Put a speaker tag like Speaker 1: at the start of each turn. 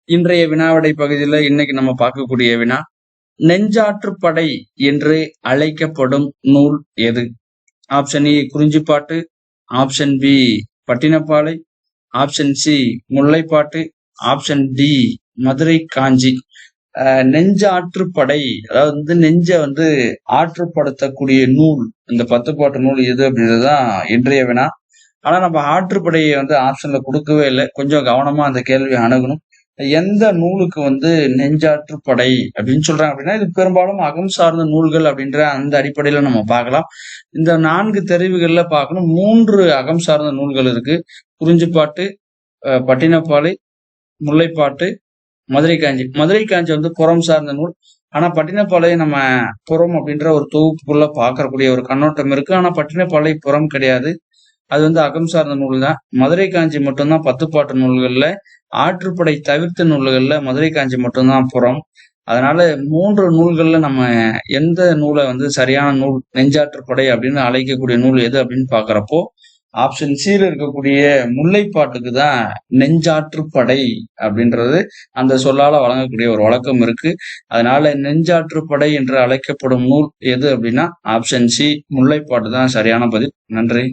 Speaker 1: இன்றைய வினாவிடை பகுதியில இன்னைக்கு நம்ம பார்க்கக்கூடிய வினா, நெஞ்சாற்றுப்படை என்று அழைக்கப்படும் நூல் எது? Option A Kurinjippattu, option B Pattinappalai, option C Mullaippattu, option D Madurai Kanchi. Nenjatruppadai, அதாவது நெஞ்ச ஆற்றுப்படுத்தக்கூடிய நூல், இந்த 10 பாட்டு நூல் எது அப்படின்றதுதான் இன்றைய வினா. ஆனா நம்ம ஆற்றுப்படையை ஆப்ஷன்ல கொடுக்கவே இல்லை. கொஞ்சம் கவனமா அந்த கேள்வியை அணுகணும். எந்த நூலுக்கு நெஞ்சாற்றுப்படை அப்படின்னு சொல்றாங்க அப்படின்னா, இது பெரும்பாலும் அகம் சார்ந்த நூல்கள் அப்படின்ற அந்த அடிப்படையில நம்ம பார்க்கலாம். இந்த 4 தெரிவுகள்ல பார்க்கணும். 3 அகம் சார்ந்த நூல்கள் இருக்கு. குறிஞ்சிப்பாட்டு, பட்டினப்பாலை, முல்லைப்பாட்டு, மதுரை காஞ்சி. மதுரை காஞ்சி புறம் சார்ந்த நூல். ஆனா பட்டினப்பாலை நம்ம புறம் அப்படின்ற ஒரு தொகுப்புக்குள்ள பார்க்கக்கூடிய ஒரு கண்ணோட்டம் இருக்கு. ஆனா பட்டினப்பாலை புறம் கிடையாது. அது அகம் சார்ந்த நூல் தான். மதுரை காஞ்சி மட்டும்தான் 10 பாட்டு நூல்கள்ல, ஆற்றுப்படை தவிர்த்த நூல்கள்ல மதுரை காஞ்சி மட்டும்தான் புறம். அதனால 3 நூல்கள்ல நம்ம எந்த நூலை சரியான நூல், நெஞ்சாற்றுப்படை அப்படின்னு அழைக்கக்கூடிய நூல் எது அப்படின்னு பாக்குறப்போ, ஆப்ஷன் சில இருக்கக்கூடிய முல்லைப்பாட்டுக்கு தான் நெஞ்சாற்றுப்படை அப்படின்றது அந்த சொல்லால வழங்கக்கூடிய ஒரு வழக்கம் இருக்கு. அதனால நெஞ்சாற்றுப்படை என்று அழைக்கப்படும் நூல் எது அப்படின்னா ஆப்ஷன் சி முல்லைப்பாட்டு தான் சரியான பதில். நன்றி.